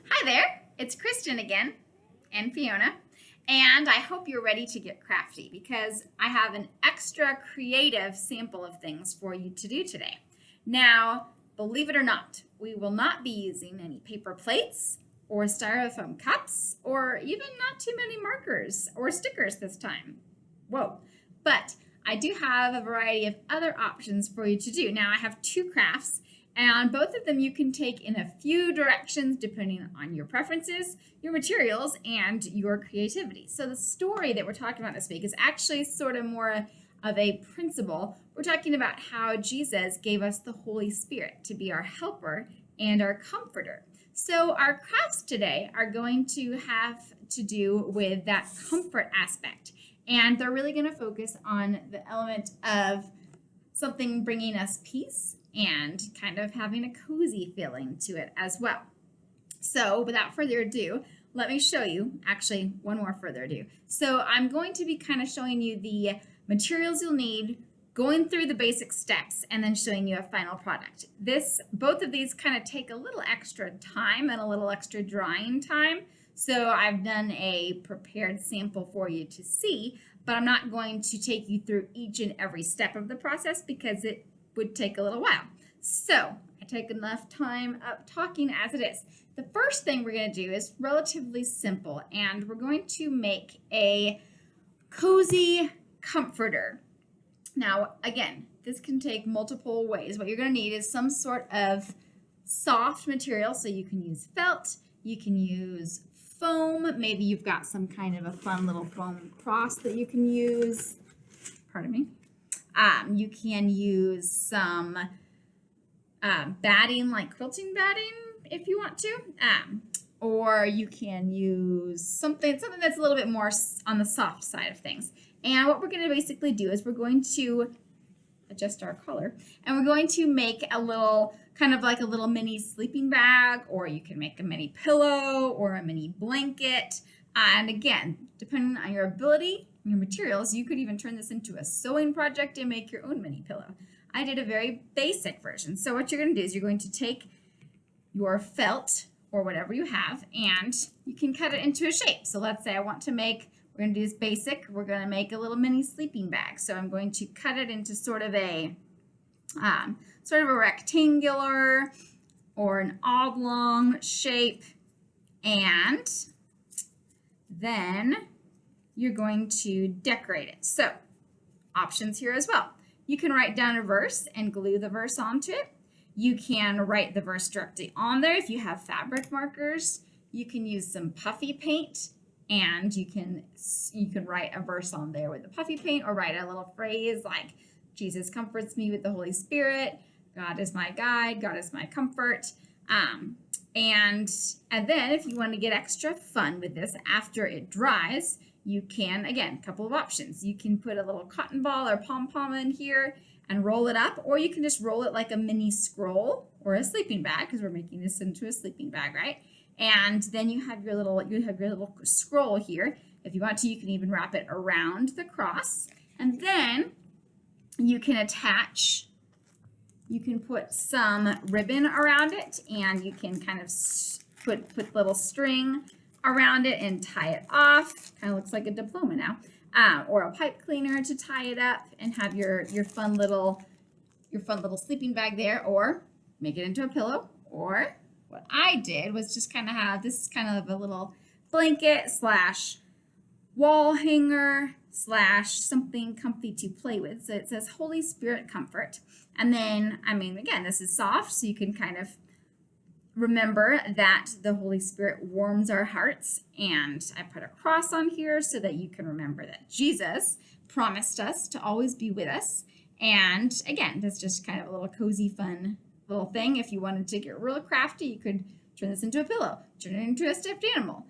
Hi there, it's Kristen again, and Fiona, and I hope you're ready to get crafty because I have an extra creative sample of things for you to do today. Now, believe it or not, we will not be using any paper plates or styrofoam cups or even not too many markers or stickers this time. Whoa, but I do have a variety of other options for you to do. Now, I have two crafts, and both of them you can take in a few directions depending on your preferences, your materials, and your creativity. So the story that we're talking about this week is actually sort of more of a principle. We're talking about how Jesus gave us the Holy Spirit to be our helper and our comforter. So our crafts today are going to have to do with that comfort aspect. And they're really going to focus on the element of something bringing us peace and kind of having a cozy feeling to it as well. So without further ado, let me show you, actually one more further ado. So I'm going to be kind of showing you the materials you'll need, going through the basic steps, and then showing you a final product. Both of these kind of take a little extra time and a little extra drying time. So I've done a prepared sample for you to see, but I'm not going to take you through each and every step of the process because it would take a little while. So I take enough time up talking as it is. The first thing we're going to do is relatively simple, and we're going to make a cozy comforter. Now, again, this can take multiple ways. What you're going to need is some sort of soft material, so you can use felt, you can use foam, maybe you've got some kind of a fun little foam cross that you can use. Pardon me. You can use some batting, like quilting batting, if you want to, or you can use something that's a little bit more on the soft side of things. And what we're going to basically do is we're going to adjust our collar, and we're going to make a little, kind of like a little mini sleeping bag, or you can make a mini pillow or a mini blanket. And again, depending on your ability and your materials, you could even turn this into a sewing project and make your own mini pillow. I did a very basic version. So what you're going to do is you're going to take your felt or whatever you have, and you can cut it into a shape. So let's say I want to make, we're going to do this basic, we're going to make a little mini sleeping bag. So I'm going to cut it into sort of a rectangular or an oblong shape, and then you're going to decorate it. So options here as well. You can write down a verse and glue the verse onto it. You can write the verse directly on there. If you have fabric markers, you can use some puffy paint, and you can write a verse on there with the puffy paint, or write a little phrase like, Jesus comforts me with the Holy Spirit, God is my guide, God is my comfort. And then if you want to get extra fun with this after it dries, you can, again, a couple of options. You can put a little cotton ball or pom-pom in here and roll it up, or you can just roll it like a mini scroll or a sleeping bag, because we're making this into a sleeping bag, right? And then you have your little scroll here. If you want to, you can even wrap it around the cross, and then you can attach, you can put some ribbon around it, and you can kind of put little string around it and tie it off. Kind of looks like a diploma now, or a pipe cleaner to tie it up and have your fun little sleeping bag there, or make it into a pillow. Or what I did was just kind of have this kind of a little blanket slash wall hanger slash something comfy to play with. So it says Holy Spirit Comfort. And then, again, this is soft, so you can kind of remember that the Holy Spirit warms our hearts. And I put a cross on here so that you can remember that Jesus promised us to always be with us. And again, that's just kind of a little cozy, fun little thing. If you wanted to get real crafty, you could turn this into a pillow, turn it into a stuffed animal,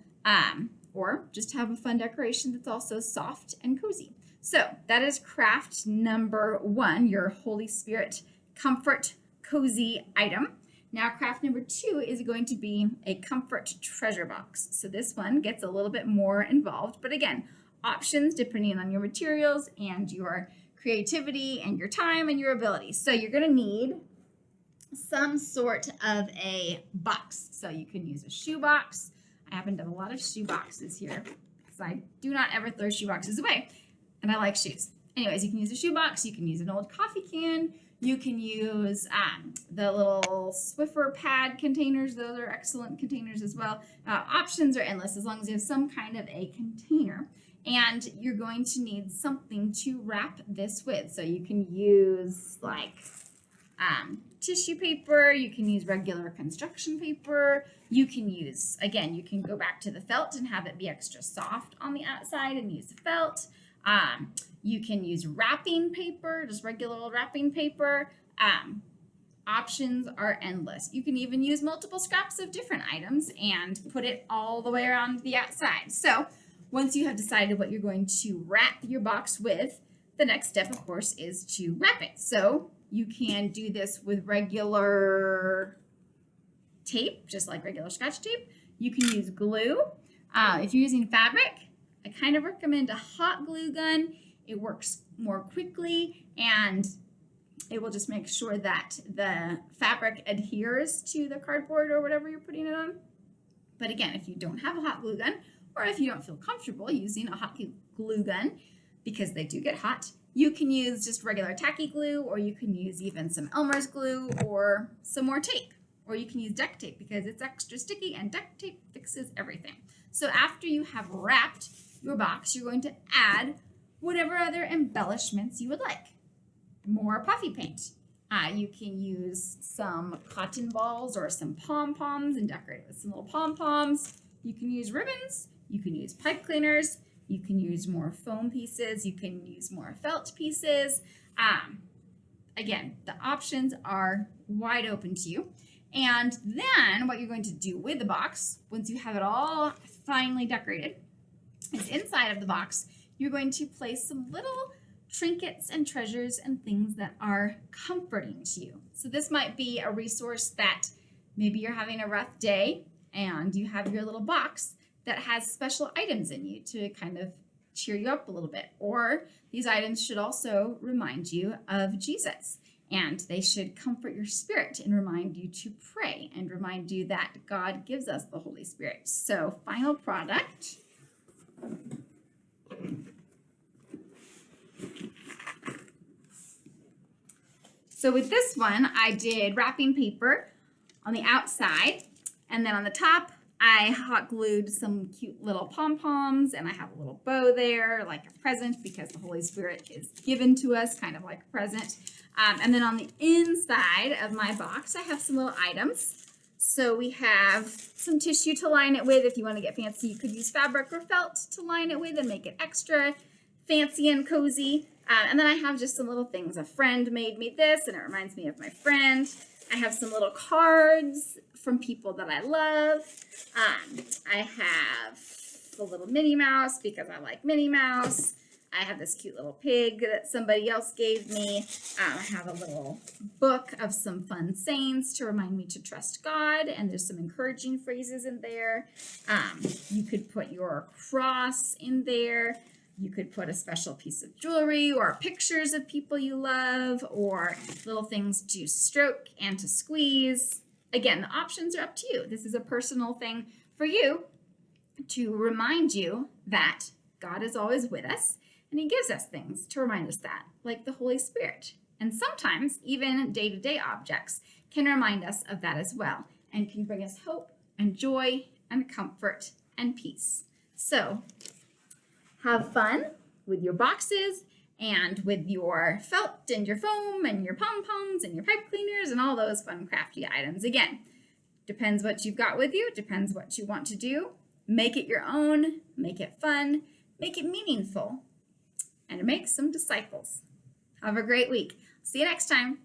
or just have a fun decoration that's also soft and cozy. So that is craft number 1, your Holy Spirit Comfort Cozy item. Now craft number 2 is going to be a comfort treasure box. So this one gets a little bit more involved, but again, options depending on your materials and your creativity and your time and your ability. So you're going to need some sort of a box. So you can use a shoe box. I happen to have a lot of shoe boxes here because I do not ever throw shoe boxes away, and I like shoes. Anyways, you can use a shoe box. You can use an old coffee can. You can use the little Swiffer pad containers. Those are excellent containers as well. Options are endless as long as you have some kind of a container. And you're going to need something to wrap this with. So you can use like tissue paper. You can use regular construction paper. You can use, again, you can go back to the felt and have it be extra soft on the outside and use the felt. You can use wrapping paper, just regular old wrapping paper. Options are endless. You can even use multiple scraps of different items and put it all the way around the outside. So once you have decided what you're going to wrap your box with, the next step, of course, is to wrap it. So you can do this with regular tape, just like regular Scotch tape. You can use glue. If you're using fabric, I kind of recommend a hot glue gun. It works more quickly and it will just make sure that the fabric adheres to the cardboard or whatever you're putting it on. But again, if you don't have a hot glue gun, or if you don't feel comfortable using a hot glue gun, because they do get hot, you can use just regular tacky glue, or you can use even some Elmer's glue or some more tape, or you can use duct tape because it's extra sticky and duct tape fixes everything. So after you have wrapped your box, you're going to add whatever other embellishments you would like. More puffy paint. You can use some cotton balls or some pom-poms and decorate it with some little pom-poms. You can use ribbons. You can use pipe cleaners. You can use more foam pieces. You can use more felt pieces. Again, the options are wide open to you. And then what you're going to do with the box, once you have it all finely decorated, is inside of the box, you're going to place some little trinkets and treasures and things that are comforting to you. So this might be a resource that maybe you're having a rough day and you have your little box that has special items in you to kind of cheer you up a little bit. Or these items should also remind you of Jesus, and they should comfort your spirit and remind you to pray and remind you that God gives us the Holy Spirit. So final product. So with this one, I did wrapping paper on the outside, and then on the top, I hot glued some cute little pom-poms, and I have a little bow there, like a present, because the Holy Spirit is given to us, kind of like a present. And then on the inside of my box, I have some little items. So we have some tissue to line it with. If you want to get fancy, you could use fabric or felt to line it with and make it extra fancy and cozy. And then I have just some little things. A friend made me this, and it reminds me of my friend. I have some little cards from people that I love. I have the little Minnie Mouse because I like Minnie Mouse. I have this cute little pig that somebody else gave me. I have a little book of some fun sayings to remind me to trust God, and there's some encouraging phrases in there. You could put your cross in there. You could put a special piece of jewelry or pictures of people you love or little things to stroke and to squeeze. Again, the options are up to you. This is a personal thing for you to remind you that God is always with us, and he gives us things to remind us that, like the Holy Spirit. And sometimes even day-to-day objects can remind us of that as well and can bring us hope and joy and comfort and peace. So have fun with your boxes and with your felt and your foam and your pom-poms and your pipe cleaners and all those fun crafty items. Again, depends what you've got with you, depends what you want to do. Make it your own, make it fun, make it meaningful, and make some disciples. Have a great week. See you next time.